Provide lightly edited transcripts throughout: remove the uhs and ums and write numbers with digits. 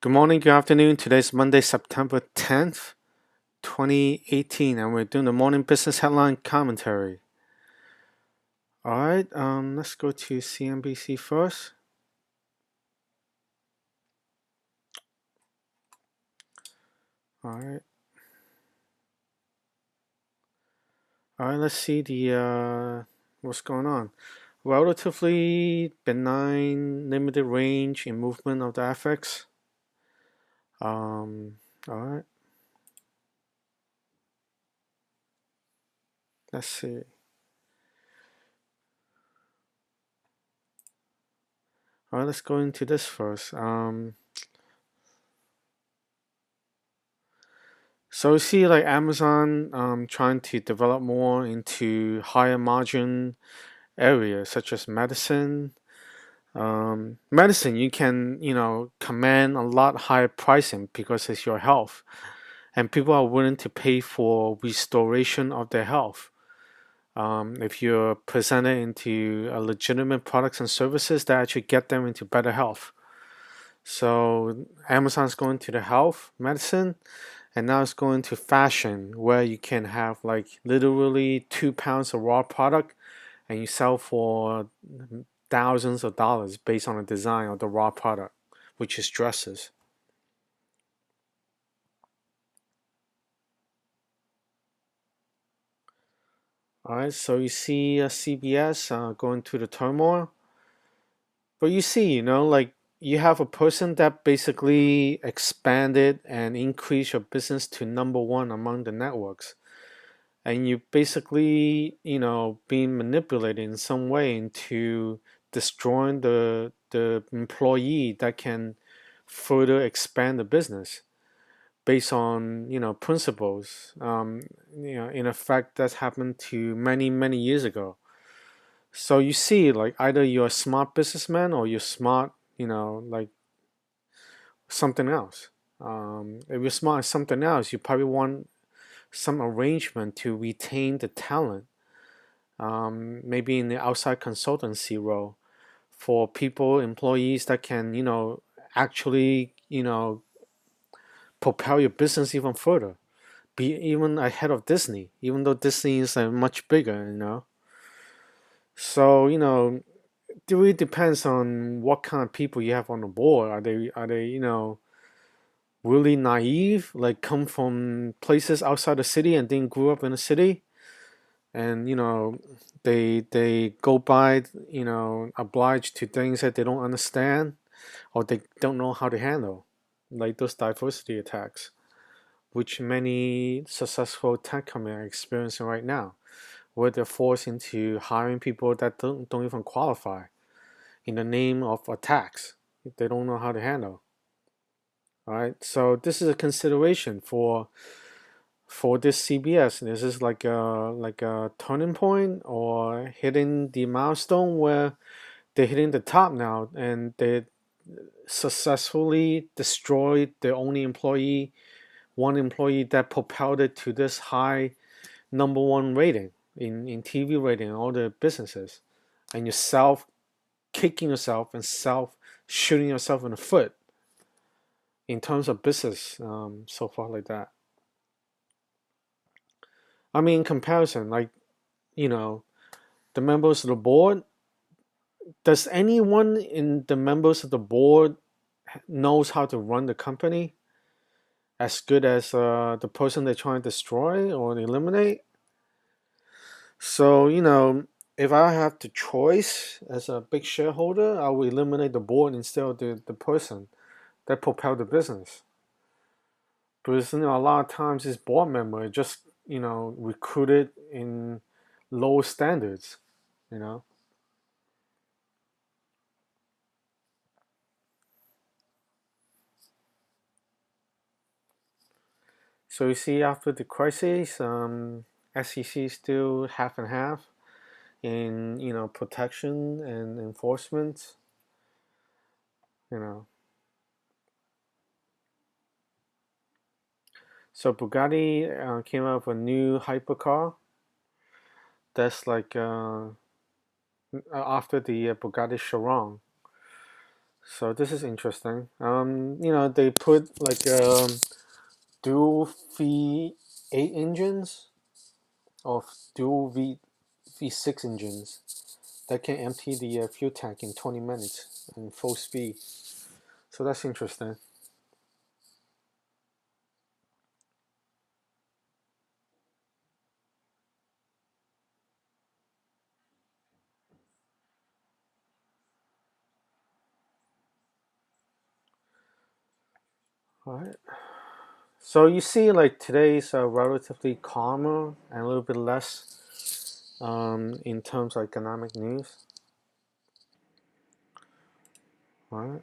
Good morning, good afternoon. Today's Monday, September 10th, 2018, and we're doing the morning business headline commentary. All right, let's go to CNBC first. All right. All right, let's see what's going on. Relatively benign, limited range in movement of the FX. All right. Let's see. All right, let's go into this first. So you see like Amazon trying to develop more into higher margin areas such as medicine. Medicine you can command a lot higher pricing because it's your health, and people are willing to pay for restoration of their health. If you're presented into a legitimate products and services that actually get them into better health. So Amazon's going to the health, medicine, and now it's going to fashion where you can have like literally 2 pounds of raw product and you sell for thousands of dollars based on the design of the raw product, which is dresses. All right, so you see CBS going through the turmoil, but you see, like you have a person that basically expanded and increased your business to number one among the networks, and you basically, being manipulated in some way into destroying the employee that can further expand the business based on principles. In effect, that's happened to many years ago. So you see, like either you're a smart businessman or you're smart, like something else. If you're smart at something else, you probably want some arrangement to retain the talent, maybe in the outside consultancy role for people, employees that can, actually, propel your business even further, be even ahead of Disney, even though Disney is much bigger. So, it really depends on what kind of people you have on the board. Are they, really naive, like come from places outside the city and then grew up in the city? And they go by obliged to things that they don't understand or they don't know how to handle, like those diversity attacks, which many successful tech companies are experiencing right now, where they're forced into hiring people that don't even qualify in the name of attacks they don't know how to handle. All right, so this is a consideration for this CBS. This is like a turning point or hitting the milestone where they're hitting the top now, and they successfully destroyed their only employee, one employee that propelled it to this high number one rating in TV rating in all the businesses, and yourself kicking yourself and self shooting yourself in the foot in terms of business, so far like that. I mean, in comparison, like you know, the members of the board. Does anyone in the members of the board knows how to run the company as good as the person they're trying to destroy or eliminate? So if I have the choice as a big shareholder, I will eliminate the board instead of the person that propelled the business. Because a lot of times this board member is just recruited in low standards. You know. So you see, after the crisis, SEC is still half and half in protection and enforcement. You know, so Bugatti came out with a new hypercar that's like after the Bugatti Chiron. So this is interesting. They put like dual V8 engines of dual V6 engines that can empty the fuel tank in 20 minutes in full speed. So that's interesting. All right. So you see, like today's relatively calmer and a little bit less in terms of economic news. All right.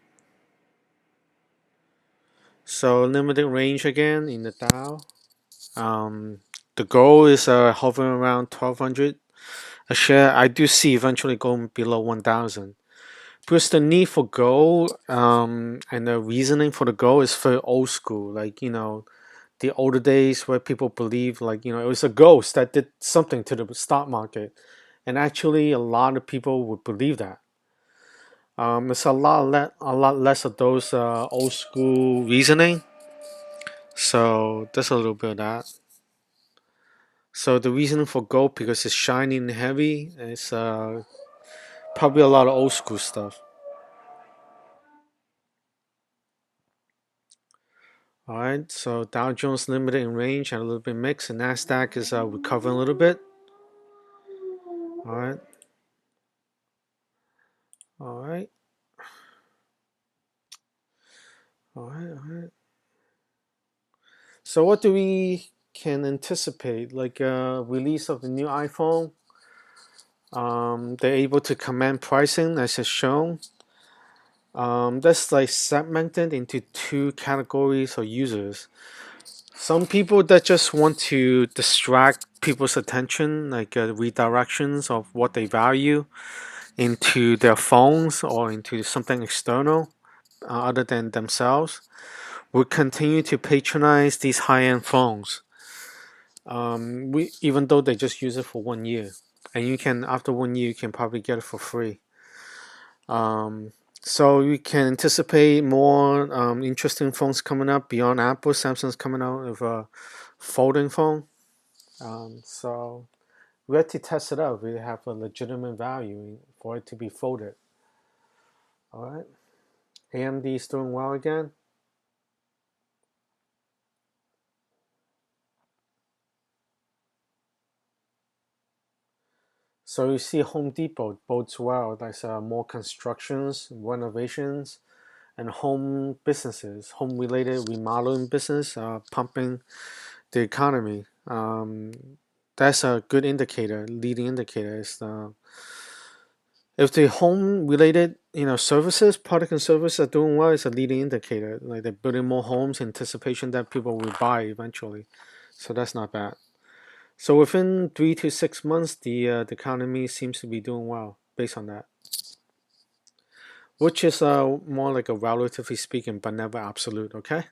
So limited range again in the Dow. Um, the goal is hovering around 1200 a share. I do see eventually going below 1000 because the need for gold and the reasoning for the gold is very old school. Like the older days where people believe like it was a ghost that did something to the stock market, and actually a lot of people would believe that. It's a lot less of those old school reasoning. So that's a little bit of that. So the reason for gold because it's shiny and heavy is probably a lot of old school stuff. All right, so Dow Jones limited in range and a little bit mixed, and Nasdaq is recovering a little bit. All right, all right, all right, all right. So what do we can anticipate? Like release of the new iPhone. They're able to command pricing as is shown. That's like segmented into two categories of users. Some people that just want to distract people's attention, like redirections of what they value into their phones or into something external other than themselves, will continue to patronize these high-end phones. We even though they just use it for 1 year, and you can after 1 year you can probably get it for free. Um, so you can anticipate more interesting phones coming up beyond Apple. Samsung's coming out with a folding phone. So we have to test it out. We have a legitimate value for it to be folded. All right. AMD is doing well again. So you see Home Depot bodes well. There's more constructions, renovations, and home businesses, home related remodeling business, pumping the economy. That's a good indicator, leading indicator. Is if the home related services, product and service are doing well, it's a leading indicator. Like they're building more homes in anticipation that people will buy eventually. So that's not bad. So within 3 to 6 months, the economy seems to be doing well based on that, which is more like a relatively speaking, but never absolute. Okay.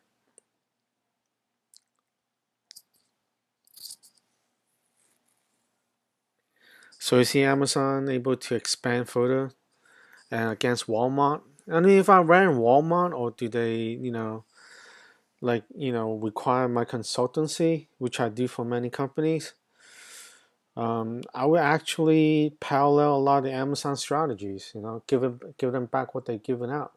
So you see Amazon able to expand further against Walmart. I mean, if I ran Walmart, or do they, require my consultancy, which I do for many companies, I would actually parallel a lot of the Amazon strategies. Give them back what they're giving out.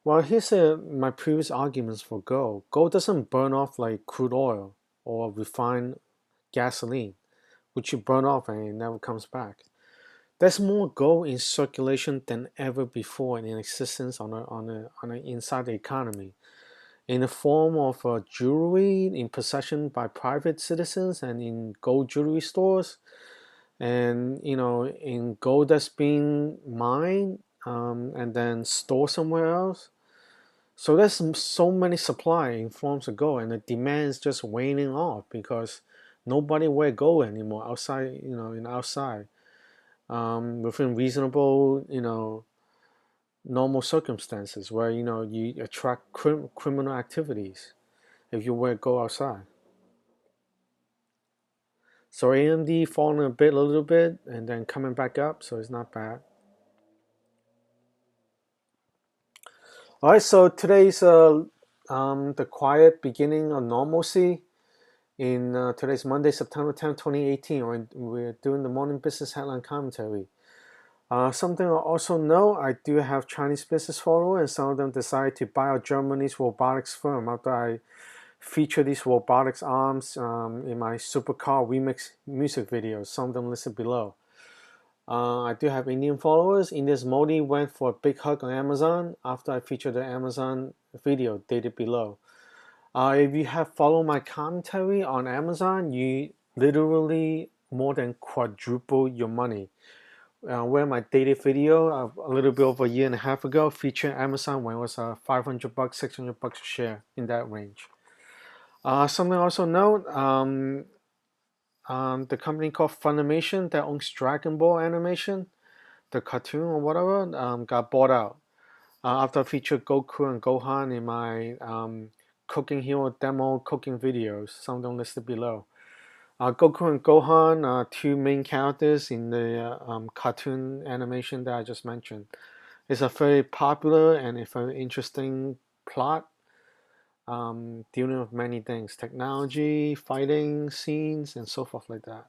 Well, here's my previous arguments for gold. Gold doesn't burn off like crude oil or refined gasoline, which you burn off and it never comes back. There's more gold in circulation than ever before and in existence on a inside the economy, in the form of jewelry in possession by private citizens and in gold jewelry stores, and in gold that's being mined and then stored somewhere else. So there's so many supply in forms of gold, and the demand is just waning off because nobody wear gold anymore outside. In outside within reasonable normal circumstances where you attract criminal activities if you were to go outside. So AMD falling a little bit, and then coming back up, so it's not bad. All right, so today's the quiet beginning of normalcy. In today's Monday, September 10th, 2018, we're doing the morning business headline commentary. Something I also know, I do have Chinese business followers, and some of them decided to buy out Germany's robotics firm after I feature these robotics arms in my supercar remix music videos. Some of them listed below. I do have Indian followers. India's Modi went for a big hug on Amazon after I featured the Amazon video dated below. If you have followed my commentary on Amazon, you literally more than quadruple your money. Where my dated video a little bit over a year and a half ago featured Amazon when it was $500, $600 a share, in that range. Something also note, the company called Funimation that owns Dragon Ball animation, the cartoon or whatever, got bought out. After I featured Goku and Gohan in my Cooking Hero demo cooking videos, some of them listed below. Goku and Gohan are two main characters in the cartoon animation that I just mentioned. It's a very popular and a very interesting plot, dealing with many things: technology, fighting scenes, and so forth like that.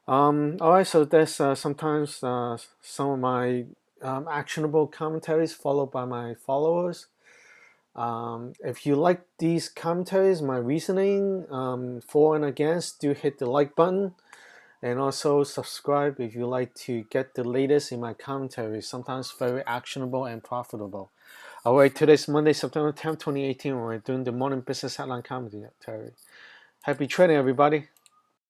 Alright, so there's sometimes some of my actionable commentaries followed by my followers. If you like these commentaries, my reasoning for and against, do hit the like button, and also subscribe if you like to get the latest in my commentaries, sometimes very actionable and profitable. Alright, today's Monday, September 10th, 2018. We're doing the morning business headline commentary. Happy trading, everybody.